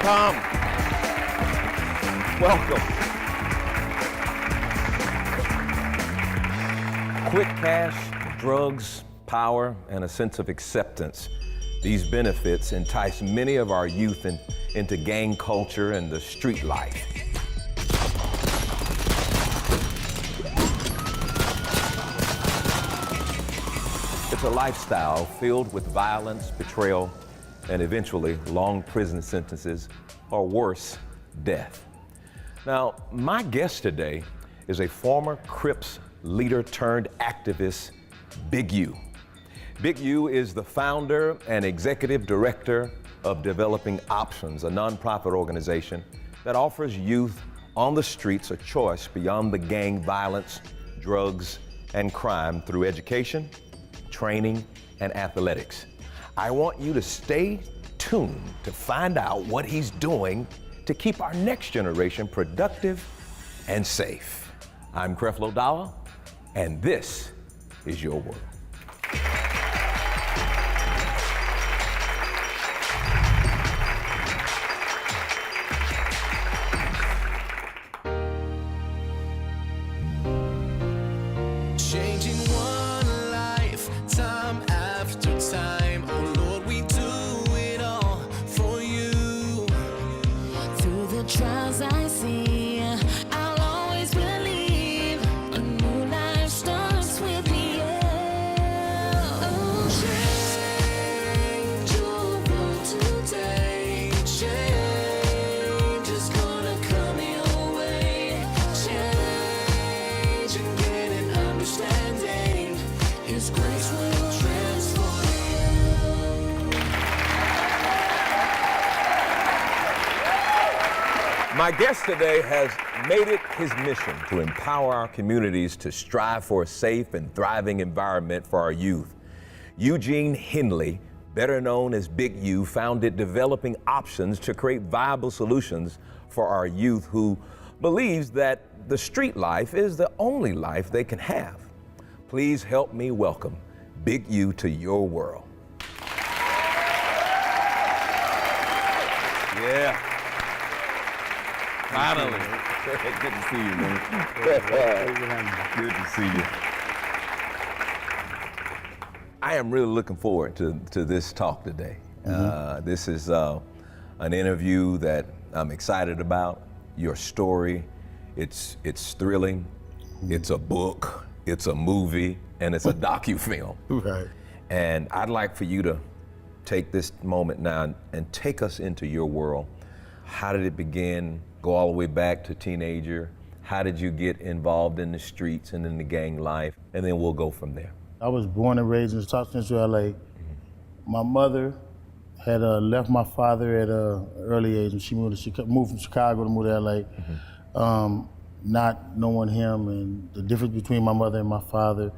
Welcome. Welcome. Quick cash, drugs, power, and a sense of acceptance. These benefits entice many of our youth into gang culture and the street life. It's a lifestyle filled with violence, betrayal, and eventually long prison sentences, or worse, death. Now, my guest today is a former Crips leader turned activist, Big U. Big U is the founder and executive director of Developing Options, a nonprofit organization that offers youth on the streets a choice beyond the gang violence, drugs, and crime through education, training, and athletics. I want you to stay tuned to find out what he's doing to keep our next generation productive and safe. I'm Creflo, and this is your world. Changing one life, time after time. Oh Lord, we do it all for you. Through the trials I see, I'll always believe a new life starts with me. Oh, change your world today. Change is gonna come your way. Change and get an understanding. His grace will transform you. My guest today has made it his mission to empower our communities to strive for a safe and thriving environment for our youth. Eugene Henley, better known as Big U, founded Developing Options to create viable solutions for our youth who believes that the street life is the only life they can have. Please help me welcome Big U to your world. Yeah. Finally. Good to see you, man. Good to see you. I am really looking forward to this talk today. This is an interview that I'm excited about. Your story, it's thrilling. It's a book, it's a movie, and it's a docu-film. Right. And I'd like for you to take this moment now and take us into your world. How did it begin? Go all the way back to teenager. How did you get involved in the streets and in the gang life? And then we'll go from there. I was born and raised in South Central LA. My mother had left my father at an early age when she moved from Chicago to move to LA. Not knowing him and the difference between my mother and my father.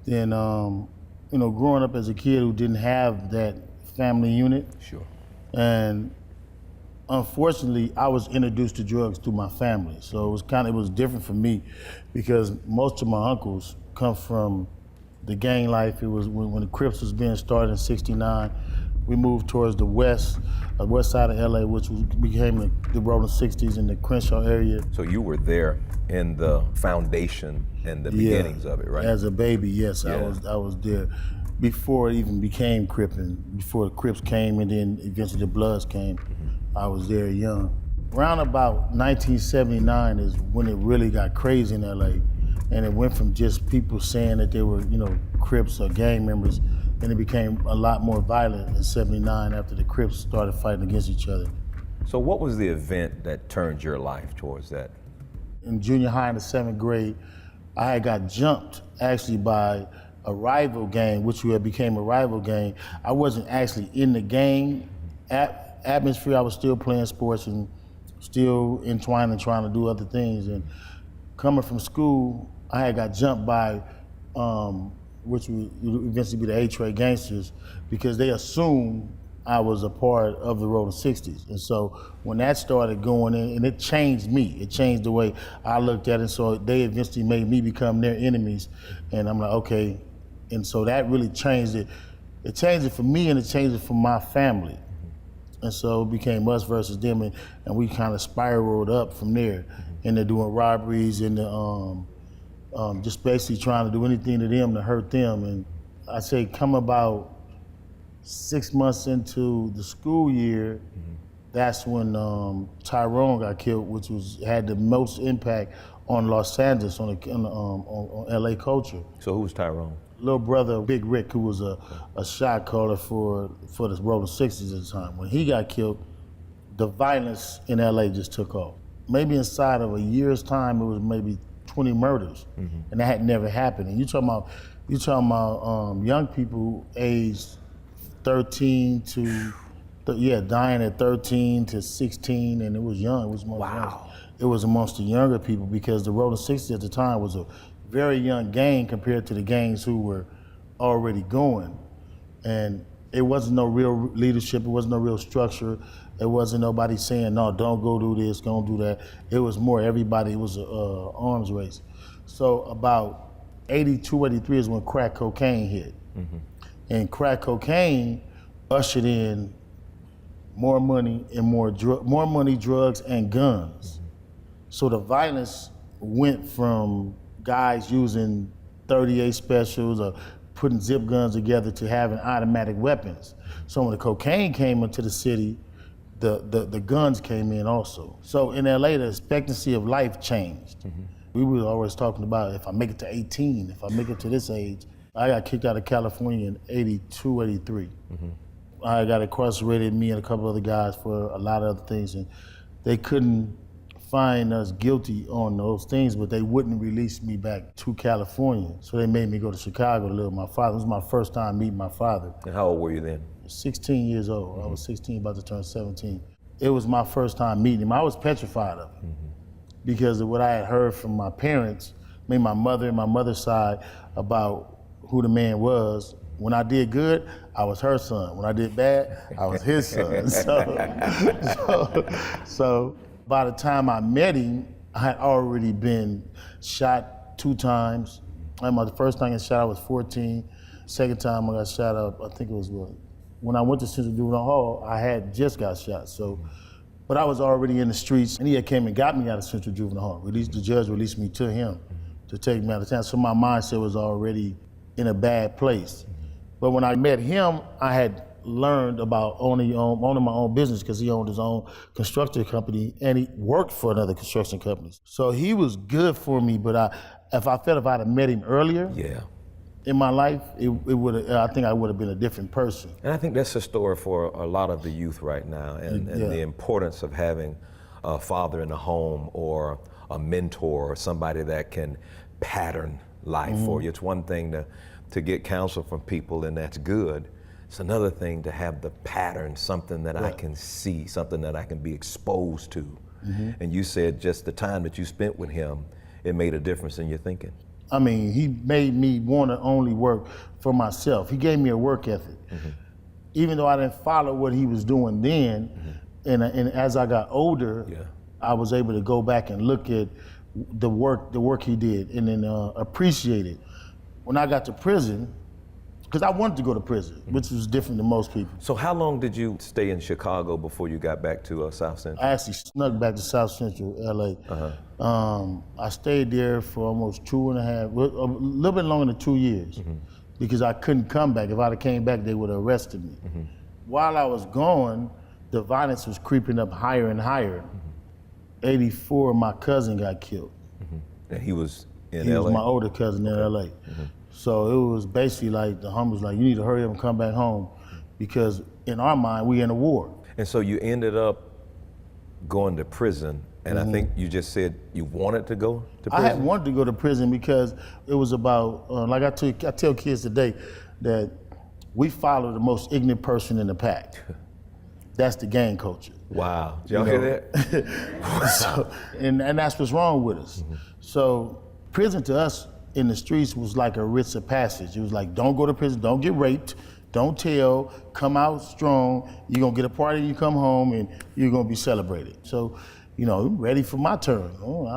Then, growing up as a kid who didn't have that family unit. Sure. And unfortunately, I was introduced to drugs through my family. So it was different for me because most of my uncles come from the gang life. It was when the Crips was being started in '69. We moved towards the west side of LA, which became the rolling 60s in the Crenshaw area. So you were there in the foundation and the beginnings of it, right? As a baby, yes, Yeah. I was there before it even became Crippin', before the Crips came and then eventually the Bloods came. I was there young. Around about 1979 is when it really got crazy in LA. And it went from just people saying that they were, Crips or gang members, and it became a lot more violent in '79 after the Crips started fighting against each other. So what was the event that turned your life towards that? In junior high in the 7th grade, I had got jumped actually by a rival gang, which became a rival gang. I wasn't actually in the gang atmosphere. I was still playing sports and still entwined and trying to do other things. And coming from school, I had got jumped by which would eventually be the A-Trade gangsters, because they assumed I was a part of the rolling 60s. And so when that started going in, and it changed me, it changed the way I looked at it. So they eventually made me become their enemies. And I'm like, okay. And so that really changed it. It changed it for me and it changed it for my family. And so it became us versus them, and we kind of spiraled up from there. And they're doing robberies and just basically trying to do anything to them to hurt them. And I say come about 6 months into the school year, that's when Tyrone got killed, which had the most impact on Los Angeles, on LA culture. So who was Tyrone? Little brother of Big Rick, who was a shot caller for the Rolling 60s at the time. When he got killed, the violence in LA just took off. Maybe inside of a year's time, it was maybe 20 murders, and that had never happened. And you're talking about young people aged 13 to, dying at 13 to 16, and it was young. It was it was amongst the younger people, because the Rolling 60s at the time was a very young gang compared to the gangs who were already going. And it wasn't no real leadership, it wasn't no real structure. It wasn't nobody saying, no, don't go do this, don't do that. It was more everybody, it was an arms race. So about 82, 83 is when crack cocaine hit. And crack cocaine ushered in more money and more money, drugs, and guns. So the violence went from guys using 38 specials or putting zip guns together to having automatic weapons. So when the cocaine came into the city, the guns came in also. So in LA, the expectancy of life changed. We were always talking about, if I make it to 18, if I make it to this age. I got kicked out of California in 82, 83. I got incarcerated, me and a couple other guys, for a lot of other things, and they couldn't find us guilty on those things, but they wouldn't release me back to California. So they made me go to Chicago to live with my father. It was my first time meeting my father. And how old were you then? 16 years old. I was 16, about to turn 17. It was my first time meeting him. I was petrified of him because of what I had heard from my parents, my mother and my mother's side, about who the man was. When I did good, I was her son. When I did bad, I was his son. So by the time I met him, I had already been shot 2 times. The first time I got shot, I was 14. Second time I got shot up, I think it was when I went to Central Juvenile Hall, I had just got shot. But I was already in the streets, and he had came and got me out of Central Juvenile Hall. The judge released me to him to take me out of town. So my mindset was already in a bad place. But when I met him, I had learned about owning my own business, because he owned his own construction company and he worked for another construction company. So he was good for me, but if I'd have met him earlier in my life, I think I would have been a different person. And I think that's the story for a lot of the youth right now, and the importance of having a father in the home, or a mentor, or somebody that can pattern life for you. It's one thing to get counsel from people, and that's good. It's another thing to have the pattern, something that I can see, something that I can be exposed to. And you said just the time that you spent with him, it made a difference in your thinking. I mean, he made me want to only work for myself. He gave me a work ethic. Even though I didn't follow what he was doing then, and as I got older, I was able to go back and look at the work he did, and then appreciate it. When I got to prison, because I wanted to go to prison, which was different than most people. So how long did you stay in Chicago before you got back to South Central? I actually snuck back to South Central LA. I stayed there for almost 2.5, a little bit longer than 2 years, because I couldn't come back. If I'd have came back, they would have arrested me. While I was gone, the violence was creeping up higher and higher. 84, my cousin got killed. And he was in He LA? was my older cousin in LA. So it was basically like the homies like, you need to hurry up and come back home, because in our mind, we in a war. And so you ended up going to prison, and I think you just said you wanted to go to prison? I had wanted to go to prison because it was about, like I tell kids today, that we follow the most ignorant person in the pack. That's the gang culture. Wow, did y'all hear that? and that's what's wrong with us. So prison to us in the streets was like a rite of passage. It was like, don't go to prison, don't get raped, don't tell, come out strong, you're gonna get a party, you come home, and you're gonna be celebrated. So, ready for my turn,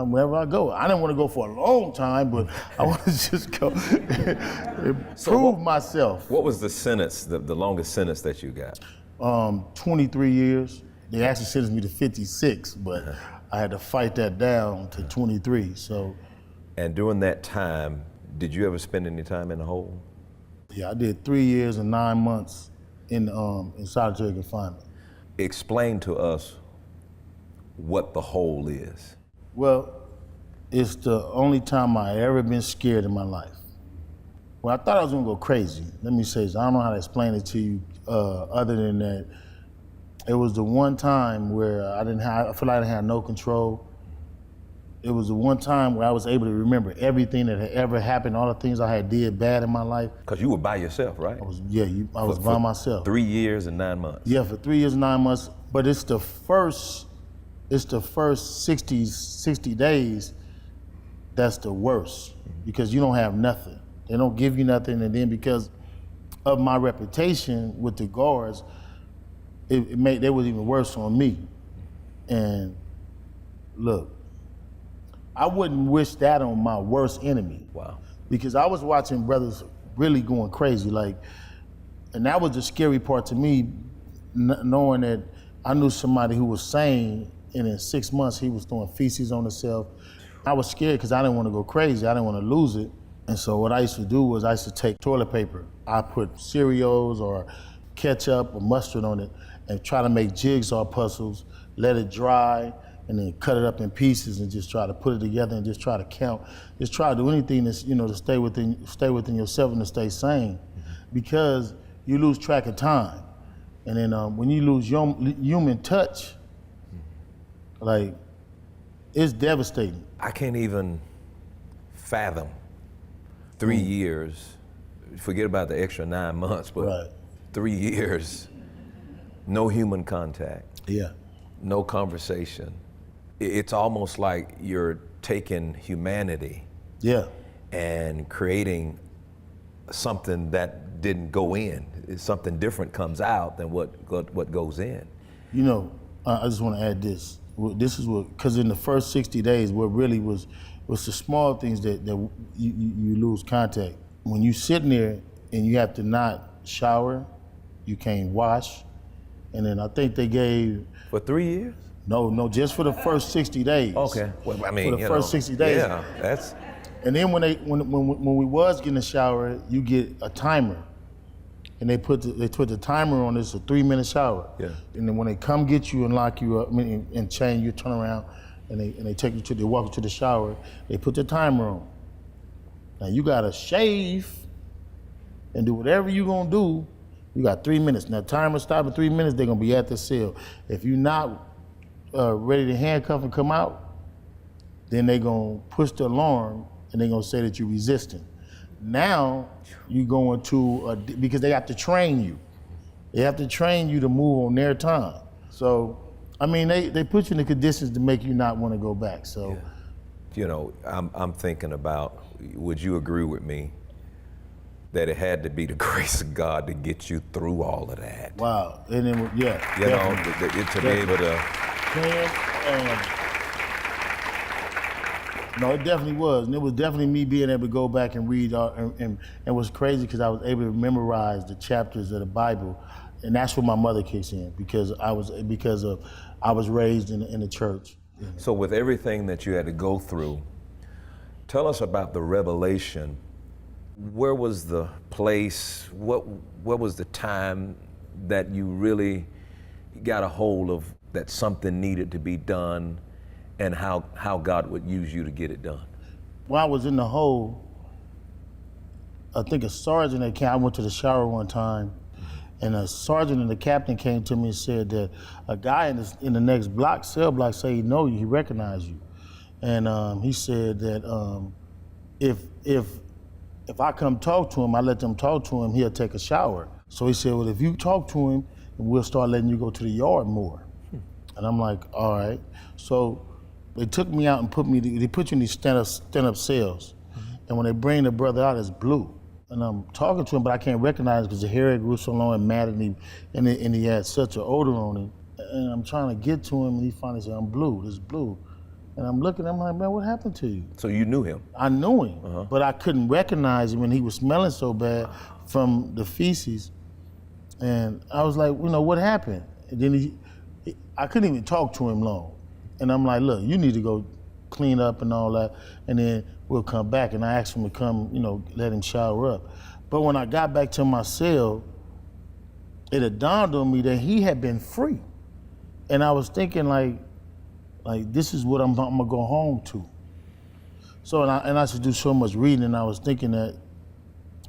wherever I go. I didn't want to go for a long time, but I want to just go and prove myself. What was the sentence, the longest sentence that you got? 23 years. They actually sentenced me to 56, but I had to fight that down to 23. So, And during that time, did you ever spend any time in the hole? yeah, I did 3 years and 9 months in solitary confinement. Explain to us what the hole is. Well, it's the only time I ever been scared in my life. Well, I thought I was gonna go crazy. Let me say this, I don't know how to explain it to you other than that. It was the one time where I feel like I had no control. It was the one time where I was able to remember everything that had ever happened, all the things I had did bad in my life. Because you were by yourself, right? I was by myself. 3 years and 9 months. Yeah, for 3 years and 9 months. But it's the first 60 days that's the worst, because you don't have nothing. They don't give you nothing, and then because of my reputation with the guards, they was even worse on me. And look, I wouldn't wish that on my worst enemy. Wow. Because I was watching brothers really going crazy, and that was the scary part to me, knowing that I knew somebody who was sane, and in 6 months he was throwing feces on himself. I was scared because I didn't want to go crazy. I didn't want to lose it. And so what I used to do was I used to take toilet paper. I put Cheerios or ketchup or mustard on it and try to make jigsaw puzzles, let it dry, and then cut it up in pieces and just try to put it together and just try to count. Just try to do anything that's, to stay within yourself and to stay sane, because you lose track of time. And then when you lose human touch, it's devastating. I can't even fathom 3 years, forget about the extra 9 months, but Right. 3 years, no human contact, Yeah. no conversation. It's almost like you're taking humanity Yeah. and creating something that didn't go in. Something different comes out than what goes in. I just want to add this. This is because in the first 60 days, what really was the small things that you lose contact. When you sitting there and you have to not shower, you can't wash, and then I think they gave. For 3 years? No, just for the first 60 days. Okay. Well, I mean, for the first 60 days. Yeah, that's. And then when we was getting a shower, you get a timer, and they put the timer on. It's a 3-minute shower. Yeah. And then when they come get you and lock you up, and chain you, turn around, and they take you they walk you to the shower. They put the timer on. Now you gotta shave and do whatever you gonna do. You got 3 minutes. Now timer stop at 3 minutes. They're gonna be at the cell. If you're not ready to handcuff and come out, then they gonna push the alarm and they gonna say that you're resisting. Now you going to because they have to train you. They have to train you to move on their time. So, I mean, they put you in the conditions to make you not want to go back. So, I'm thinking about. Would you agree with me that it had to be the grace of God to get you through all of that? wow. And then, yeah. To be able to. No, it definitely was. And it was definitely me being able to go back and read. And it was crazy because I was able to memorize the chapters of the Bible. And that's where my mother kicks in, because I was raised in the church. So with everything that you had to go through, tell us about the revelation. Where was the place? What was the time that you really got a hold of that something needed to be done, and how God would use you to get it done? While I was in the hole, I think a sergeant I went to the shower one time, and a sergeant and the captain came to me and said that a guy in the next cell block said he know you, he recognized you. And he said that if I come talk to him, I let them talk to him, he'll take a shower. So he said, well, if you talk to him, we'll start letting you go to the yard more. And I'm like, all right. So they took me out and they put you in these stand-up cells. And when they bring the brother out, it's blue. And I'm talking to him, but I can't recognize him because the hair grew so long and matted, and he had such an odor on him. And I'm trying to get to him, and he finally said, I'm blue, this is blue. And I'm looking, I'm like, man, what happened to you? So you knew him? I knew him, but I couldn't recognize him, and he was smelling so bad from the feces. And I was like, what happened? And then I couldn't even talk to him long. And I'm like, look, you need to go clean up and all that, and then we'll come back. And I asked him to come, let him shower up. But when I got back to my cell, it had dawned on me that he had been free. And I was thinking like this is what I'm gonna go home to. So, and I used to do so much reading, and I was thinking that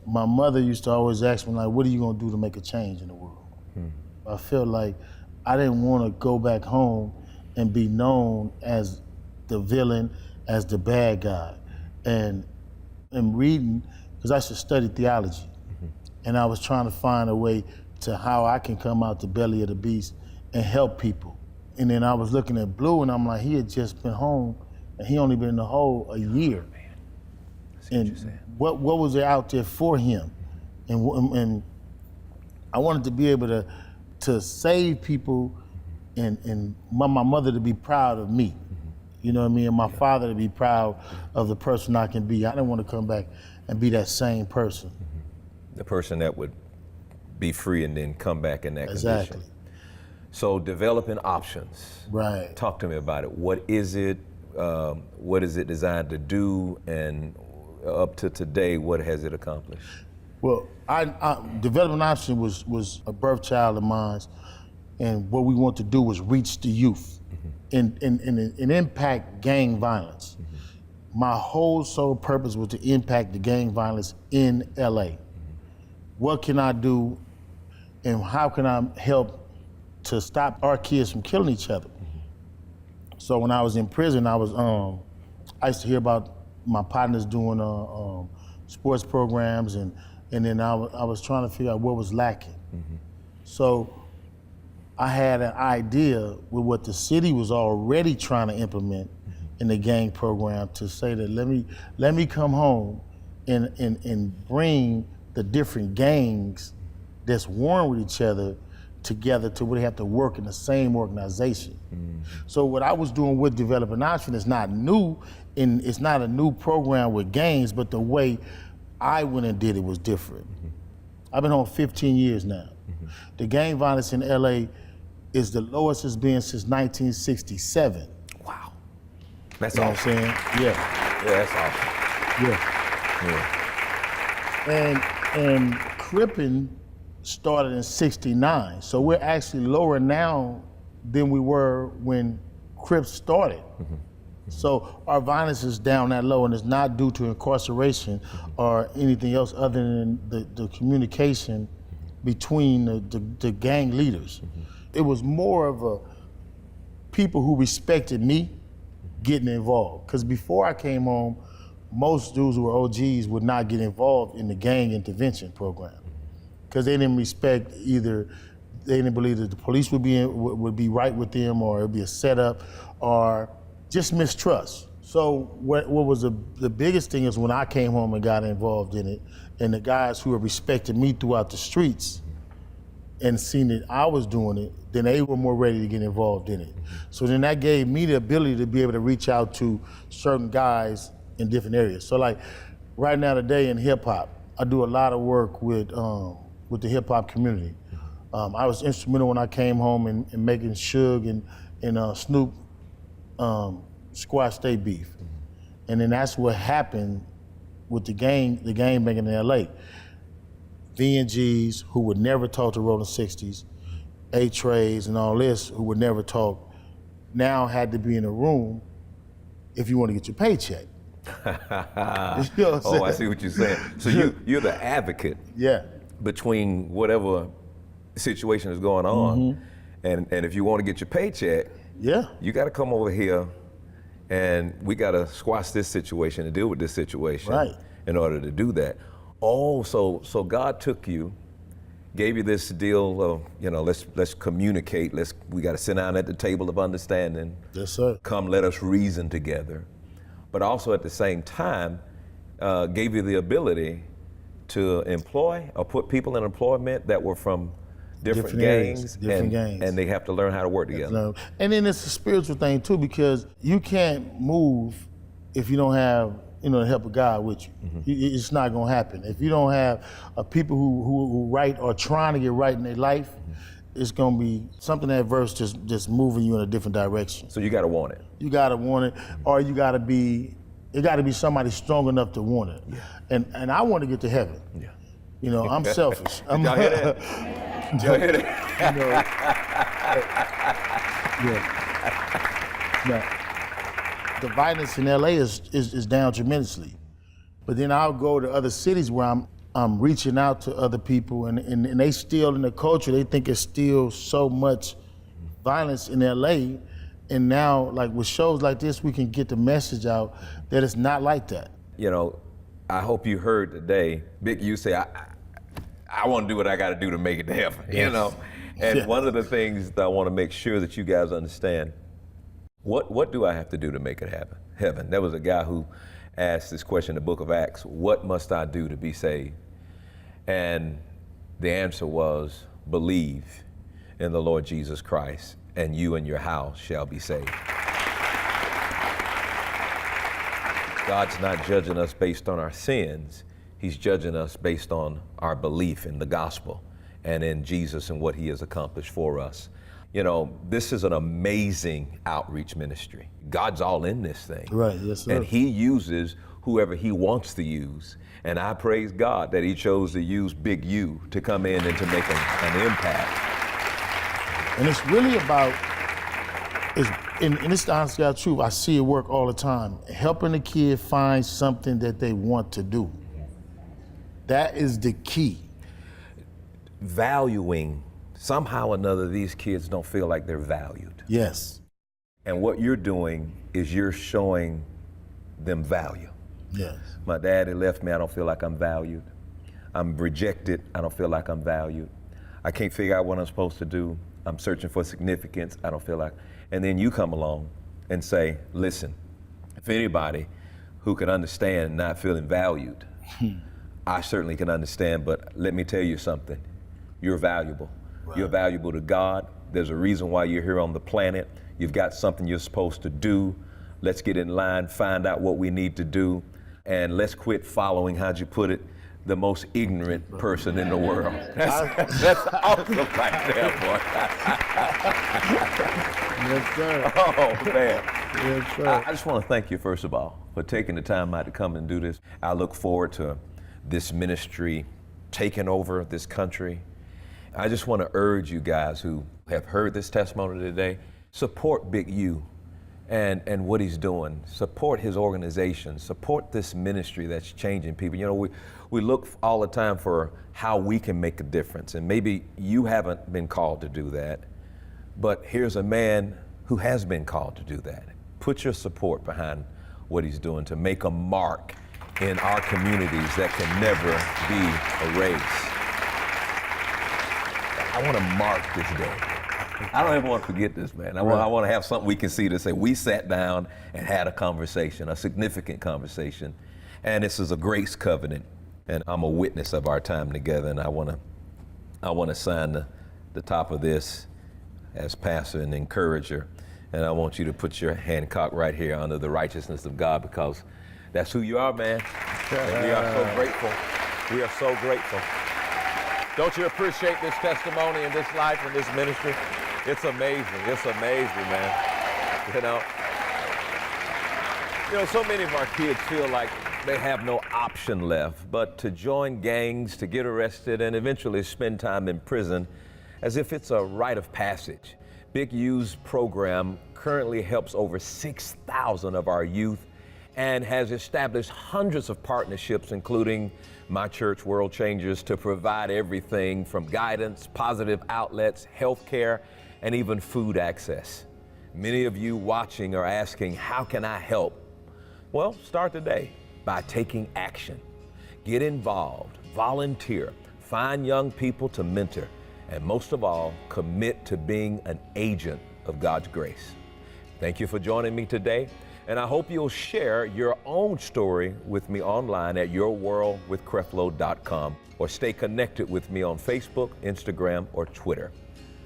my mother used to always ask me, like, what are you gonna do to make a change in the world? I felt like I didn't wanna go back home and be known as the villain, as the bad guy. And reading, because I should study theology. And I was trying to find a way to how I can come out the belly of the beast and help people. And then I was looking at Blue, and I'm like, he had just been home, and he only been in the hole a year. And what was there out there for him? And I wanted to be able to save people, and my mother to be proud of me. You know what I mean? And my father to be proud of the person I can be. I didn't want to come back and be that same person. The person that would be free and then come back in that Exactly. condition. So developing options. Right. Talk to me about it. What is it? What is it designed to do? And up to today, what has it accomplished? Well, Developing Option was a birth child of mine, and what we want to do was reach the youth and impact gang violence. My whole sole purpose was to impact the gang violence in LA. What can I do, and how can I help to stop our kids from killing each other? So when I was in prison, I used to hear about my partners doing sports programs, and then I was trying to figure out what was lacking. So I had an idea with what the city was already trying to implement in the gang program, to say that let me come home and bring the different gangs that's warring with each other together to where they have to work in the same organization. So what I was doing with Developing Option is not new, and it's not a new program with gangs, but the way I went and did it was different. I've been home 15 years now. The gang violence in LA is the lowest it's been since 1967. Wow. That's You know awesome. what I'm saying? Yeah. Yeah, that's awesome. Yeah. And Crippin started in '69, so we're actually lower now than we were when Crips started. So our violence is down that low, and it's not due to incarceration or anything else other than the communication between the gang leaders. It was more of a people who respected me getting involved. Because before I came home, most dudes who were OGs would not get involved in the gang intervention program, because they didn't respect either. They didn't believe that the police would be right with them, or it'd be a setup, or just mistrust. So what was the biggest thing is when I came home and got involved in it, and the guys who had respected me throughout the streets and seen that I was doing it, then they were more ready to get involved in it. So then that gave me the ability to be able to reach out to certain guys in different areas. So like right now today in hip hop, I do a lot of work with the hip hop community. I was instrumental when I came home in making Suge and Snoop squash their beef. And then that's what happened with the gang banging in LA. V&Gs who would never talk to Rolling 60s, A-Trays and all this, who would never talk, now had to be in a room if you want to get your paycheck. You know what I'm saying? I see what you're saying. So you're the advocate between whatever situation is going on, and if you want to get your paycheck, you got to come over here, and we got to squash this situation and deal with this situation in order to do that. Oh, so God took you, gave you this deal of, let's communicate. We got to sit down at the table of understanding. Yes, sir. Come, let us reason together. But also at the same time, gave you the ability to employ or put people in employment that were from different gangs, and they have to learn how to work together. And then it's a spiritual thing too, because you can't move if you don't have the help of God with you. It's not gonna happen. If you don't have people who right or trying to get right in their life, it's gonna be something adverse just moving you in a different direction. So you got to want it. You gotta want it, or it gotta be somebody strong enough to want it. Yeah. And I want to get to heaven. Yeah. I'm selfish. Y'all hear that? Y'all hear that? The violence in LA is down tremendously. But then I'll go to other cities where I'm reaching out to other people and they still in the culture, they think it's still so much violence in LA. And now, like with shows like this, we can get the message out that it's not like that. I hope you heard today, Big U say, I want to do what I got to do to make it to heaven, And one of the things that I want to make sure that you guys understand, what do I have to do to make it happen? Heaven. There was a guy who asked this question in the book of Acts, what must I do to be saved? And the answer was, believe in the Lord Jesus Christ, and you and your house shall be saved. God's not judging us based on our sins. He's judging us based on our belief in the gospel and in Jesus and what he has accomplished for us. This is an amazing outreach ministry. God's all in this thing. Right, yes, sir. And he uses whoever he wants to use. And I praise God that he chose to use Big U to come in and to make an impact. And it's really about, and it's the honest God truth, I see it work all the time, helping the kid find something that they want to do. That is the key. Valuing, somehow or another, these kids don't feel like they're valued. Yes. And what you're doing is you're showing them value. Yes. My daddy left me, I don't feel like I'm valued. I'm rejected, I don't feel like I'm valued. I can't figure out what I'm supposed to do. I'm searching for significance, I don't feel like. And then you come along and say, listen, if anybody who can understand not feeling valued, I certainly can understand, but let me tell you something. You're valuable. Right. You're valuable to God. There's a reason why you're here on the planet. You've got something you're supposed to do. Let's get in line, find out what we need to do, and let's quit following, how'd you put it, the most ignorant person in the world. That's awesome right there, boy. Yes, sir. Oh, man. Yes, sir. I just want to thank you, first of all, for taking the time out to come and do this. I look forward to this ministry taking over this country. I just want to urge you guys who have heard this testimony today, support Big U and what he's doing. Support his organization. Support this ministry that's changing people. We look all the time for how we can make a difference, and maybe you haven't been called to do that, but here's a man who has been called to do that. Put your support behind what he's doing to make a mark in our communities that can never be erased. I want to mark this day. I don't ever want to forget this, man. I want to have something we can see to say we sat down and had a conversation, a significant conversation, and this is a grace covenant, and I'm a witness of our time together, and I want to sign the top of this as pastor and encourager, and I want you to put your hand cocked right here under the righteousness of God, because that's who you are, man. And we are so grateful. We are so grateful. Don't you appreciate this testimony and this life and this ministry? It's amazing. It's amazing, man. So many of our kids feel like they have no option left but to join gangs, to get arrested, and eventually spend time in prison as if it's a rite of passage. Big U's program currently helps over 6,000 of our youth and has established hundreds of partnerships, including my church, World Changers, to provide everything from guidance, positive outlets, healthcare, and even food access. Many of you watching are asking, how can I help? Well, start today by taking action. Get involved, volunteer, find young people to mentor, and most of all, commit to being an agent of God's grace. Thank you for joining me today. And I hope you'll share your own story with me online at yourworldwithcreflo.com, or stay connected with me on Facebook, Instagram, or Twitter.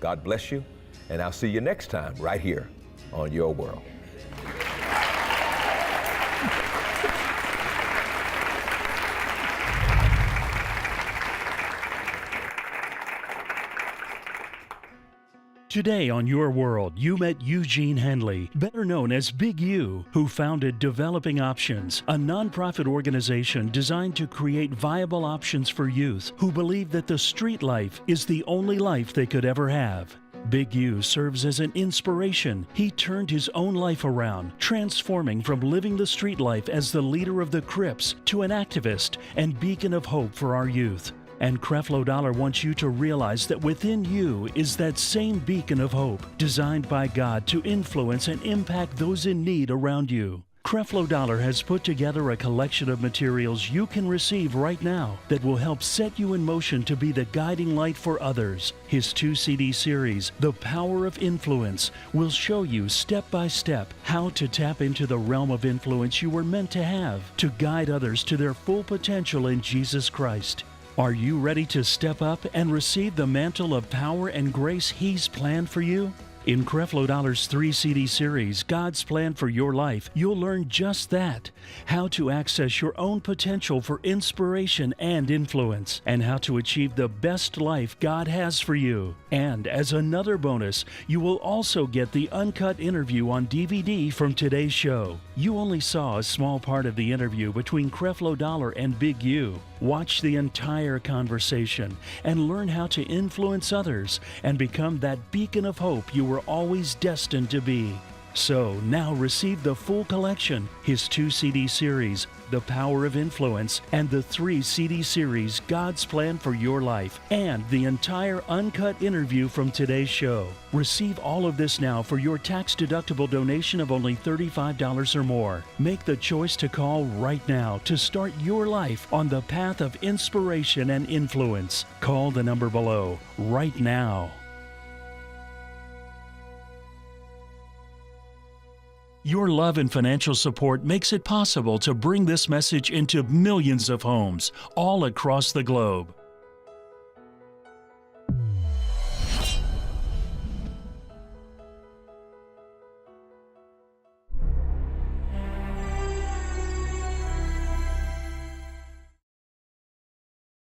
God bless you, and I'll see you next time right here on Your World. Today on Your World, you met Eugene Henley, better known as Big U, who founded Developing Options, a nonprofit organization designed to create viable options for youth who believe that the street life is the only life they could ever have. Big U serves as an inspiration. He turned his own life around, transforming from living the street life as the leader of the Crips to an activist and beacon of hope for our youth. And Creflo Dollar wants you to realize that within you is that same beacon of hope, designed by God to influence and impact those in need around you. Creflo Dollar has put together a collection of materials you can receive right now that will help set you in motion to be the guiding light for others. His 2-CD series, The Power of Influence, will show you step by step how to tap into the realm of influence you were meant to have to guide others to their full potential in Jesus Christ. Are you ready to step up and receive the mantle of power and grace He's planned for you? In Creflo Dollar's 3-CD series, God's Plan for Your Life, you'll learn just that, how to access your own potential for inspiration and influence, and how to achieve the best life God has for you. And as another bonus, you will also get the uncut interview on DVD from today's show. You only saw a small part of the interview between Creflo Dollar and Big U. Watch the entire conversation and learn how to influence others and become that beacon of hope you were always destined to be. So now receive the full collection, his 2-CD series, The Power of Influence, and the 3-CD series, God's Plan for Your Life, and the entire uncut interview from today's show. Receive all of this now for your tax-deductible donation of only $35 or more. Make the choice to call right now to start your life on the path of inspiration and influence. Call the number below right now. Your love and financial support makes it possible to bring this message into millions of homes all across the globe.